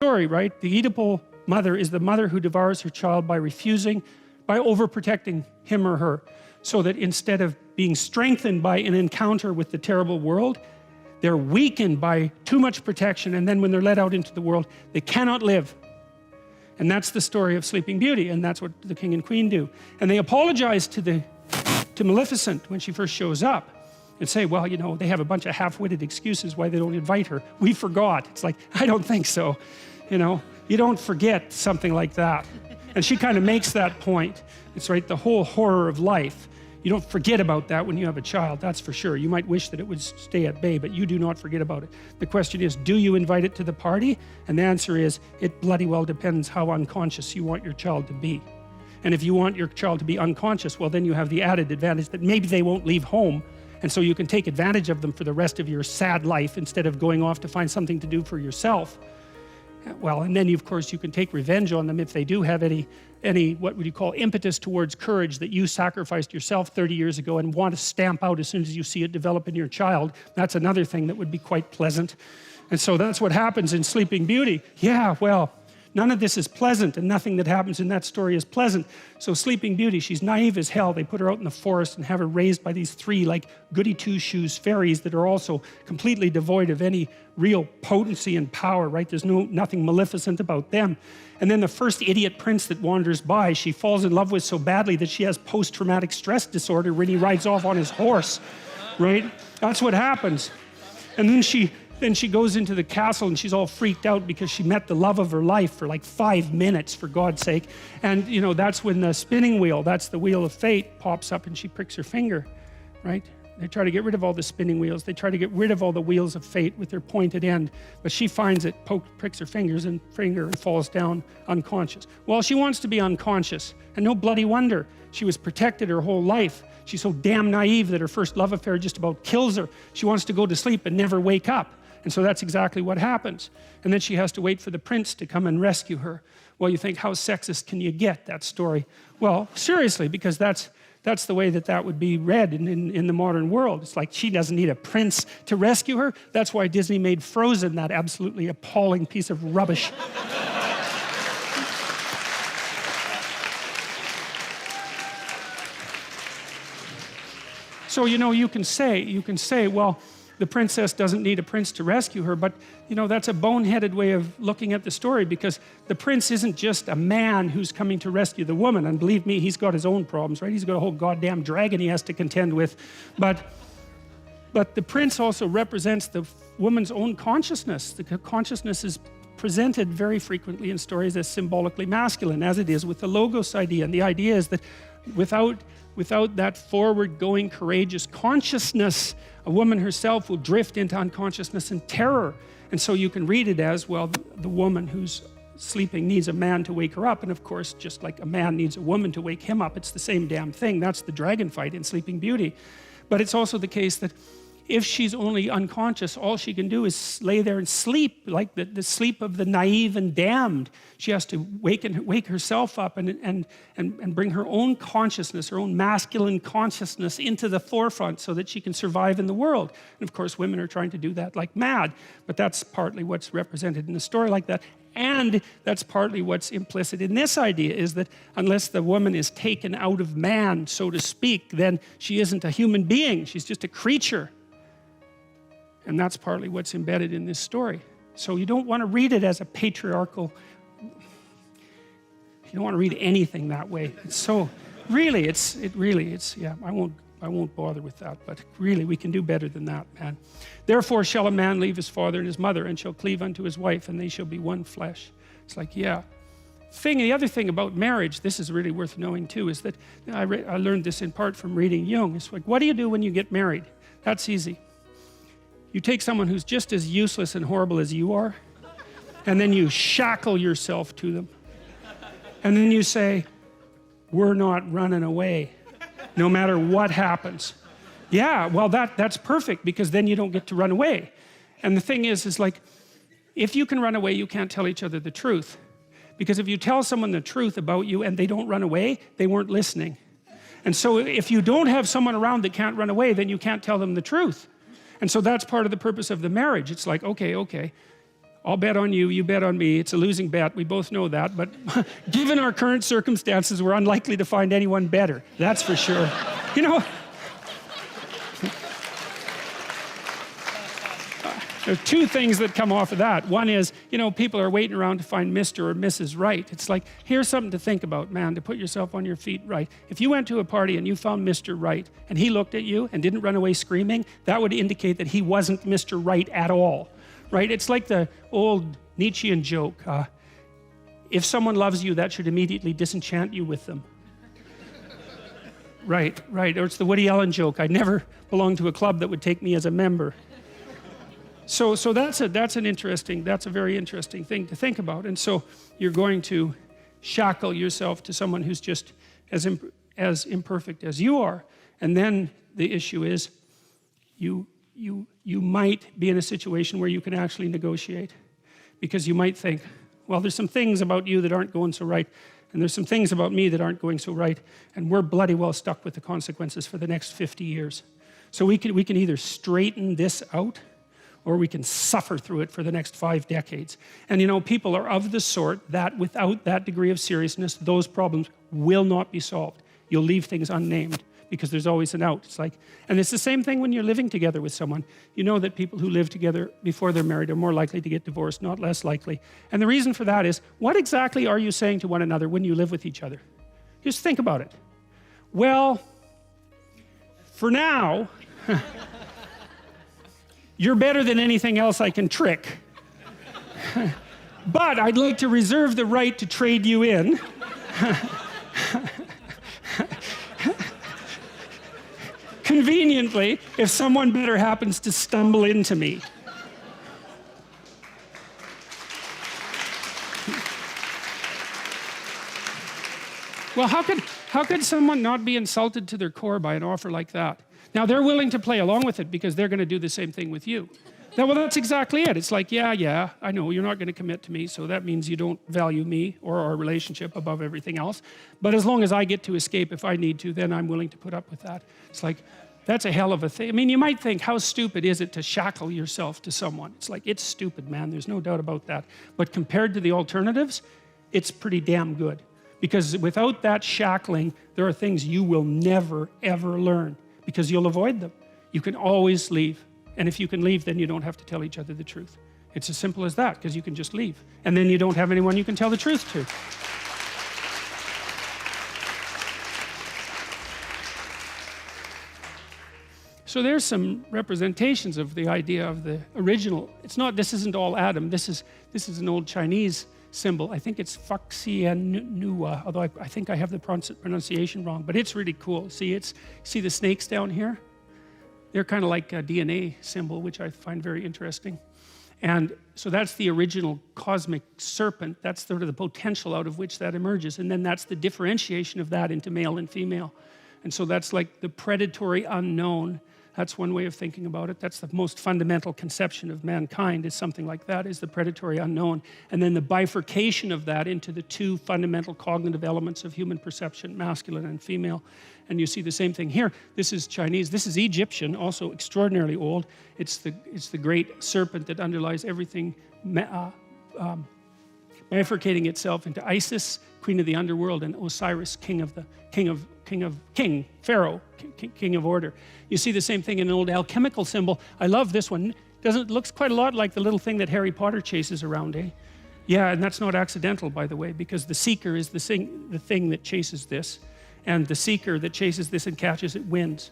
story, right? The Oedipal mother is the mother who devours her child by overprotecting him or her, so that instead of being strengthened by an encounter with the terrible world, they're weakened by too much protection, and then when they're let out into the world, they cannot live. And that's the story of Sleeping Beauty, and that's what the king and queen do. And they apologize to Maleficent when she first shows up and say, well, you know, they have a bunch of half-witted excuses why they don't invite her. We forgot. It's like, I don't think so. You know, you don't forget something like that. And she kind of makes that point. It's right, the whole horror of life. You don't forget about that when you have a child, that's for sure. You might wish that it would stay at bay, but you do not forget about it. The question is, do you invite it to the party? And the answer is, it bloody well depends how unconscious you want your child to be. And if you want your child to be unconscious, well, then you have the added advantage that maybe they won't leave home, and so you can take advantage of them for the rest of your sad life instead of going off to find something to do for yourself. Well, and then of course you can take revenge on them if they do have any what would you call impetus towards courage that you sacrificed yourself 30 years ago and want to stamp out as soon as you see it develop in your child. That's another thing that would be quite pleasant. And so that's what happens in Sleeping Beauty. Yeah, well, none of this is pleasant, and nothing that happens in that story is pleasant. So Sleeping Beauty, she's naive as hell. They put her out in the forest and have her raised by these three like goody two-shoes fairies that are also completely devoid of any real potency and power, right? There's nothing maleficent about them. And then the first idiot prince that wanders by, she falls in love with so badly that she has post-traumatic stress disorder when he rides off on his horse, right? That's what happens. And then she goes into the castle and she's all freaked out because she met the love of her life for like 5 minutes, for God's sake. And you know, that's when the spinning wheel, that's the wheel of fate, pops up and she pricks her finger, right? They try to get rid of all the spinning wheels. They try to get rid of all the wheels of fate with their pointed end, but she finds it, pricks her finger and falls down unconscious. Well, she wants to be unconscious, and no bloody wonder. She was protected her whole life. She's so damn naive that her first love affair just about kills her. She wants to go to sleep and never wake up. And so that's exactly what happens. And then she has to wait for the prince to come and rescue her. Well, you think, how sexist can you get, that story? Well, seriously, because that's the way that would be read in the modern world. It's like she doesn't need a prince to rescue her. That's why Disney made Frozen that absolutely appalling piece of rubbish. So, you know, you can say, well, the princess doesn't need a prince to rescue her, but you know, that's a boneheaded way of looking at the story, because the prince isn't just a man who's coming to rescue the woman. And believe me, he's got his own problems, right? He's got a whole goddamn dragon he has to contend with. But the prince also represents the woman's own consciousness. The consciousness is presented very frequently in stories as symbolically masculine, as it is with the logos idea. And the idea is that without that forward-going, courageous consciousness, a woman herself will drift into unconsciousness and terror. And so you can read it as, well, the woman who's sleeping needs a man to wake her up. And of course, just like a man needs a woman to wake him up, it's the same damn thing. That's the dragon fight in Sleeping Beauty. But it's also the case that if she's only unconscious, all she can do is lay there and sleep, like the sleep of the naive and damned. She has to wake herself up and bring her own consciousness, her own masculine consciousness into the forefront so that she can survive in the world. And of course, women are trying to do that like mad, but that's partly what's represented in a story like that. And that's partly what's implicit in this idea, is that unless the woman is taken out of man, so to speak, then she isn't a human being. She's just a creature. And that's partly what's embedded in this story. So you don't want to read it as a patriarchal, you don't want to read anything that way. It's so, really, yeah, I won't bother with that, but really we can do better than that, man. Therefore shall a man leave his father and his mother and shall cleave unto his wife, and they shall be one flesh. It's like, yeah. The other thing about marriage, this is really worth knowing too, is that I learned this in part from reading Jung. It's like, what do you do when you get married? That's easy. You take someone who's just as useless and horrible as you are, and then you shackle yourself to them. And then you say, we're not running away, no matter what happens. Yeah, well, that's perfect, because then you don't get to run away. And the thing is like, if you can run away, you can't tell each other the truth. Because if you tell someone the truth about you and they don't run away, they weren't listening. And so if you don't have someone around that can't run away, then you can't tell them the truth. And so that's part of the purpose of the marriage. It's like, okay, I'll bet on you, you bet on me. It's a losing bet, we both know that, but given our current circumstances, we're unlikely to find anyone better, that's for sure. You know, there are two things that come off of that. One is, you know, people are waiting around to find Mr. or Mrs. Right. It's like, here's something to think about, man, to put yourself on your feet right. If you went to a party and you found Mr. Right, and he looked at you and didn't run away screaming, that would indicate that he wasn't Mr. Right at all, right? It's like the old Nietzschean joke, if someone loves you, that should immediately disenchant you with them. Right, or it's the Woody Allen joke, I never belonged to a club that would take me as a member. So that's a very interesting thing to think about. And so you're going to shackle yourself to someone who's just as imperfect as you are. And then the issue is you might be in a situation where you can actually negotiate, because you might think, well, there's some things about you that aren't going so right, and there's some things about me that aren't going so right, and we're bloody well stuck with the consequences for the next 50 years. So we can either straighten this out, or we can suffer through it for the next 5 decades. And you know, people are of the sort that without that degree of seriousness, those problems will not be solved. You'll leave things unnamed because there's always an out. It's like, and it's the same thing when you're living together with someone. You know that people who live together before they're married are more likely to get divorced, not less likely. And the reason for that is, what exactly are you saying to one another when you live with each other? Just think about it. Well, for now, you're better than anything else I can trick. But I'd like to reserve the right to trade you in. Conveniently, if someone better happens to stumble into me. Well, how could someone not be insulted to their core by an offer like that? Now, they're willing to play along with it because they're going to do the same thing with you. Now, well, that's exactly it. It's like, yeah, I know you're not going to commit to me, so that means you don't value me or our relationship above everything else. But as long as I get to escape if I need to, then I'm willing to put up with that. It's like, that's a hell of a thing. I mean, you might think, how stupid is it to shackle yourself to someone? It's like, it's stupid, man. There's no doubt about that. But compared to the alternatives, it's pretty damn good. Because without that shackling, there are things you will never, ever learn, because you'll avoid them. You can always leave. And if you can leave, then you don't have to tell each other the truth. It's as simple as that, because you can just leave. And then you don't have anyone you can tell the truth to. So there's some representations of the idea of the original. This isn't all Adam. This is an old Chinese symbol. I think it's Faxianua, although I think I have the pronunciation wrong, but it's really cool. See the snakes down here? They're kind of like a DNA symbol, which I find very interesting. And so that's the original cosmic serpent. That's sort of the potential out of which that emerges. And then that's the differentiation of that into male and female. And so that's like the predatory unknown. That's one way of thinking about it. That's the most fundamental conception of mankind, is something like that, is the predatory unknown. And then the bifurcation of that into the two fundamental cognitive elements of human perception, masculine and female. And you see the same thing here. This is Chinese. This is Egyptian, also extraordinarily old. It's the great serpent that underlies everything, bifurcating itself into Isis, queen of the underworld, and Osiris, Pharaoh, king of order. You see the same thing in an old alchemical symbol. I love this one. It looks quite a lot like the little thing that Harry Potter chases around, eh? Yeah, and that's not accidental, by the way, because the seeker is the thing that chases this, and the seeker that chases this and catches it wins.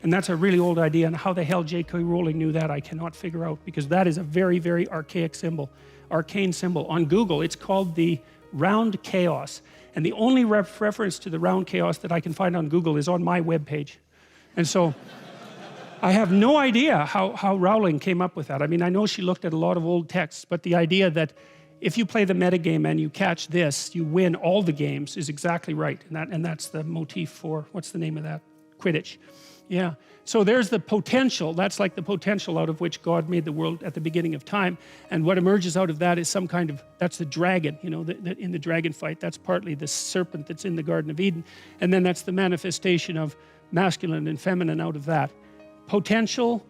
And that's a really old idea, and how the hell J.K. Rowling knew that, I cannot figure out, because that is a very, very archaic symbol, arcane symbol. On Google, it's called the round chaos. And the only reference to the round chaos that I can find on Google is on my webpage. And so I have no idea how Rowling came up with that. I mean, I know she looked at a lot of old texts, but the idea that if you play the metagame and you catch this, you win all the games is exactly right. And that's the motif for, what's the name of that? Quidditch. Yeah. So there's the potential. That's like the potential out of which God made the world at the beginning of time. And what emerges out of that is some kind of, that's the dragon, you know, in the dragon fight. That's partly the serpent that's in the Garden of Eden. And then that's the manifestation of masculine and feminine out of that. Potential,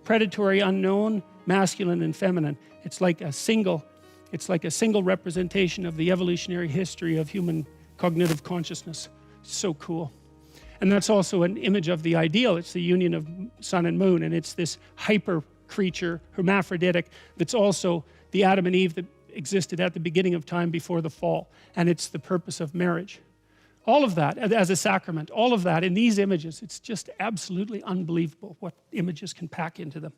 predatory unknown, masculine and feminine. It's like a single representation of the evolutionary history of human cognitive consciousness. So cool. And that's also an image of the ideal. It's the union of sun and moon, and it's this hyper creature, hermaphroditic, that's also the Adam and Eve that existed at the beginning of time before the fall. And it's the purpose of marriage. All of that as a sacrament, all of that in these images, it's just absolutely unbelievable what images can pack into them.